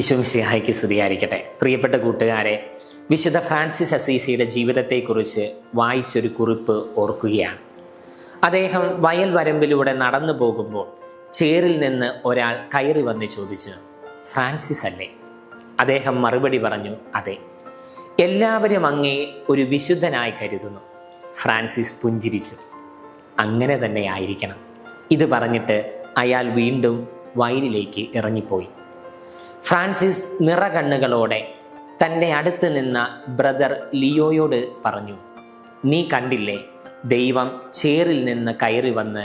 ഈശോ മിശിഹായ്ക്ക് സ്തുതിയായിരിക്കട്ടെ. പ്രിയപ്പെട്ട കൂട്ടുകാരെ, വിശുദ്ധ ഫ്രാൻസിസ് അസീസിയുടെ ജീവിതത്തെക്കുറിച്ച് വായിച്ചൊരു കുറിപ്പ് ഓർക്കുകയാണ്. അദ്ദേഹം വയൽ വരമ്പിലൂടെ നടന്നു പോകുമ്പോൾ ചേറിൽ നിന്ന് ഒരാൾ കയറി വന്ന് ചോദിച്ചു, ഫ്രാൻസിസ് അല്ലേ? അദ്ദേഹം മറുപടി പറഞ്ഞു, അതെ. എല്ലാവരും അങ്ങേ ഒരു വിശുദ്ധനായി കരുതുന്നു. ഫ്രാൻസിസ് പുഞ്ചിരിച്ചു. അങ്ങനെ തന്നെ ആയിരിക്കണം. ഇത് പറഞ്ഞിട്ട് അയാൾ വീണ്ടും വയലിലേക്ക് ഇറങ്ങിപ്പോയി. ഫ്രാൻസിസ് നിറകണ്ണുകളോടെ തൻ്റെ അടുത്ത് നിന്ന ബ്രദർ ലിയോയോട് പറഞ്ഞു, നീ കണ്ടില്ലേ, ദൈവം ചേറിൽ നിന്ന് കയറി വന്ന്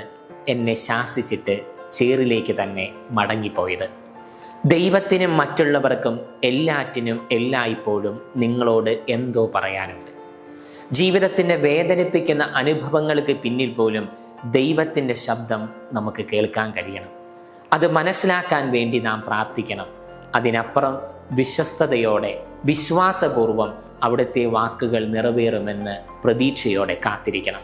എന്നെ ശാസിച്ചിട്ട് ചേറിലേക്ക് തന്നെ മടങ്ങിപ്പോയത്. ദൈവത്തിനും മറ്റുള്ളവർക്കും എല്ലാറ്റിനും എല്ലായ്പ്പോഴും നിങ്ങളോട് എന്തോ പറയാനുണ്ട്. ജീവിതത്തിൻ്റെ വേദനിപ്പിക്കുന്ന അനുഭവങ്ങൾക്ക് പിന്നിൽ പോലും ദൈവത്തിൻ്റെ ശബ്ദം നമുക്ക് കേൾക്കാൻ കഴിയണം. അത് മനസ്സിലാക്കാൻ വേണ്ടി നാം പ്രാർത്ഥിക്കണം. അതിനപ്പുറം വിശ്വസ്തയോടെ വിശ്വാസപൂർവം അവിടുത്തെ വാക്കുകൾ നിറവേറുമെന്ന് പ്രതീക്ഷയോടെ കാത്തിരിക്കണം.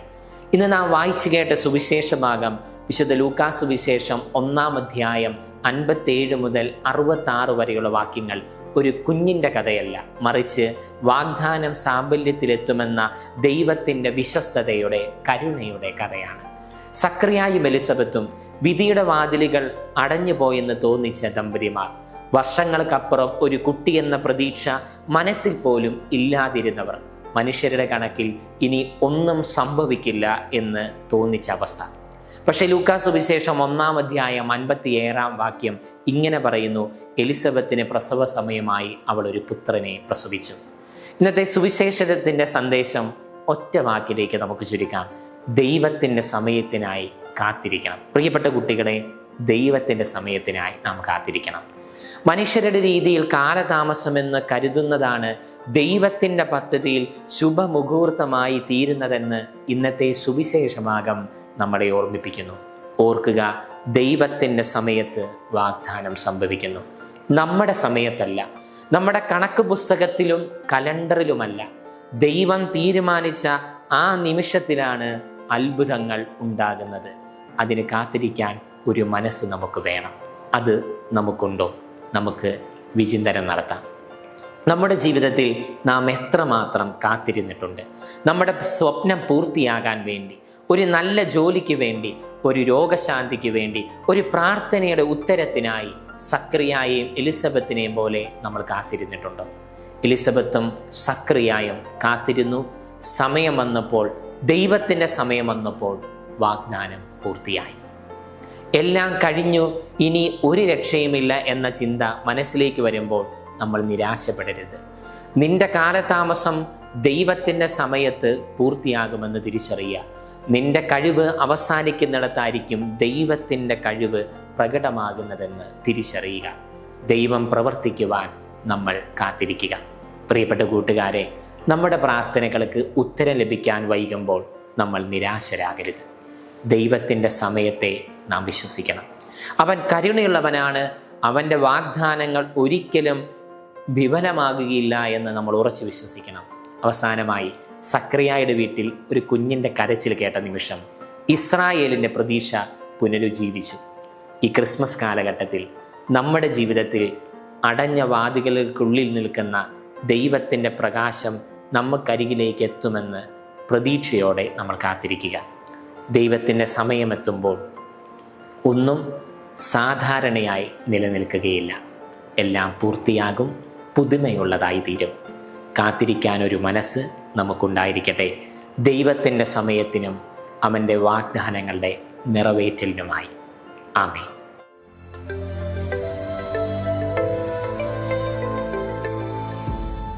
ഇന്ന് നാം വായിച്ചു കേട്ട സുവിശേഷ ഭാഗം വിശുദ്ധ ലൂക്കാ സുവിശേഷം 1-ാം അധ്യായം 57 മുതൽ 66 വരെയുള്ള വാക്യങ്ങൾ ഒരു കുഞ്ഞിൻ്റെ കഥയല്ല, മറിച്ച് വാഗ്ദാനം സാഫല്യത്തിലെത്തുമെന്ന ദൈവത്തിൻ്റെ വിശ്വസ്തതയുടെ കരുണയുടെ കഥയാണ്. സക്രിയായും എലിസബത്തും വിധിയുടെ വാതിലുകൾ അടഞ്ഞുപോയെന്ന് തോന്നിച്ച ദമ്പതിമാർ, വർഷങ്ങൾക്കപ്പുറം ഒരു കുട്ടിയെന്ന പ്രതീക്ഷ മനസ്സിൽ പോലും ഇല്ലാതിരുന്നവർ, മനുഷ്യരുടെ കണക്കിൽ ഇനി ഒന്നും സംഭവിക്കില്ല എന്ന് തോന്നിച്ച അവസ്ഥ. പക്ഷേ ലൂക്കാ സുവിശേഷം 1-ാം അധ്യായം 57-ാം വാക്യം ഇങ്ങനെ പറയുന്നു, എലിസബത്തിന് പ്രസവ സമയമായി അവൾ ഒരു പുത്രനെ പ്രസവിച്ചു. ഇന്നത്തെ സുവിശേഷത്തിൻ്റെ സന്ദേശം ഒറ്റ വാക്കിലേക്ക് നമുക്ക് ചുരുക്കാം: ദൈവത്തിൻ്റെ സമയത്തിനായി കാത്തിരിക്കണം. പ്രിയപ്പെട്ട കുട്ടികളെ, ദൈവത്തിൻ്റെ സമയത്തിനായി നാം കാത്തിരിക്കണം. മനുഷ്യരുടെ രീതിയിൽ കാലതാമസമെന്ന് കരുതുന്നതാണ് ദൈവത്തിൻ്റെ പദ്ധതിയിൽ ശുഭമുഹൂർത്തമായി തീരുന്നതെന്ന് ഇന്നത്തെ സുവിശേഷഭാഗം നമ്മളെ ഓർമ്മിപ്പിക്കുന്നു. ഓർക്കുക, ദൈവത്തിൻ്റെ സമയത്ത് വാഗ്ദാനം സംഭവിക്കുന്നു. നമ്മുടെ സമയത്തല്ല, നമ്മുടെ കണക്ക് പുസ്തകത്തിലും കലണ്ടറിലുമല്ല. ദൈവം തീരുമാനിച്ച ആ നിമിഷത്തിലാണ് അത്ഭുതങ്ങൾ ഉണ്ടാകുന്നത്. അതിന് കാത്തിരിക്കാൻ ഒരു മനസ്സ് നമുക്ക് വേണം. അത് നമുക്കുണ്ടോ? നമുക്ക് വിചിന്തനം നടത്താം. നമ്മുടെ ജീവിതത്തിൽ നാം എത്രമാത്രം കാത്തിരുന്നിട്ടുണ്ട്? നമ്മുടെ സ്വപ്നം പൂർത്തിയാകാൻ വേണ്ടി, ഒരു നല്ല ജോലിക്ക് വേണ്ടി, ഒരു രോഗശാന്തിക്ക് വേണ്ടി, ഒരു പ്രാർത്ഥനയുടെ ഉത്തരത്തിനായി സക്രിയായെയും എലിസബത്തിനെയും പോലെ നമ്മൾ കാത്തിരുന്നിട്ടുണ്ടോ? എലിസബത്തും സക്രിയായും കാത്തിരുന്നു. സമയം വന്നപ്പോൾ, ദൈവത്തിൻ്റെ സമയം വന്നപ്പോൾ വാഗ്ദാനം പൂർത്തിയായി. എല്ലാം കഴിഞ്ഞു, ഇനി ഒരു രക്ഷയുമില്ല എന്ന ചിന്ത മനസ്സിലേക്ക് വരുമ്പോൾ നമ്മൾ നിരാശപ്പെടരുത്. നിന്റെ കാലതാമസം ദൈവത്തിൻ്റെ സമയത്ത് പൂർത്തിയാകുമെന്ന് തിരിച്ചറിയുക. നിന്റെ കഴിവ് അവസാനിക്കുന്നിടത്തായിരിക്കും ദൈവത്തിൻ്റെ കഴിവ് പ്രകടമാകുന്നതെന്ന് തിരിച്ചറിയുക. ദൈവം പ്രവർത്തിക്കുവാൻ നമ്മൾ കാത്തിരിക്കുക. പ്രിയപ്പെട്ട കൂട്ടുകാരെ, നമ്മുടെ പ്രാർത്ഥനകൾക്ക് ഉത്തരം ലഭിക്കാൻ വൈകുമ്പോൾ നമ്മൾ നിരാശരാകരുത്. ദൈവത്തിൻ്റെ സമയത്തെ നാം വിശ്വസിക്കണം. അവൻ കരുണയുള്ളവനാണ്. അവൻ്റെ വാഗ്ദാനങ്ങൾ ഒരിക്കലും വിഫലമാകുകയില്ല എന്ന് നമ്മൾ ഉറച്ചു വിശ്വസിക്കണം. അവസാനമായി, സക്രിയായുടെ വീട്ടിൽ ഒരു കുഞ്ഞിൻ്റെ കരച്ചിൽ കേട്ട നിമിഷം ഇസ്രായേലിൻ്റെ പ്രതീക്ഷ പുനരുജ്ജീവിച്ചു. ഈ ക്രിസ്മസ് കാലഘട്ടത്തിൽ നമ്മുടെ ജീവിതത്തിൽ അടഞ്ഞ വാതിലുകൾക്കുള്ളിൽ നിൽക്കുന്ന ദൈവത്തിൻ്റെ പ്രകാശം നമുക്കരികിലേക്ക് എത്തുമെന്ന് പ്രതീക്ഷയോടെ നമ്മൾ കാത്തിരിക്കുക. ദൈവത്തിൻ്റെ സമയമെത്തുമ്പോൾ ഒന്നും സാധാരണയായി നിലനിൽക്കുകയില്ല. എല്ലാം പൂർത്തിയാകും, പുതുമയുള്ളതായി തീരും. കാത്തിരിക്കാനൊരു മനസ്സ് നമുക്കുണ്ടായിരിക്കട്ടെ, ദൈവത്തിൻ്റെ സമയത്തിനും അവൻ്റെ വാഗ്ദാനങ്ങളുടെ നിറവേറ്റലിനുമായി. ആമേൻ.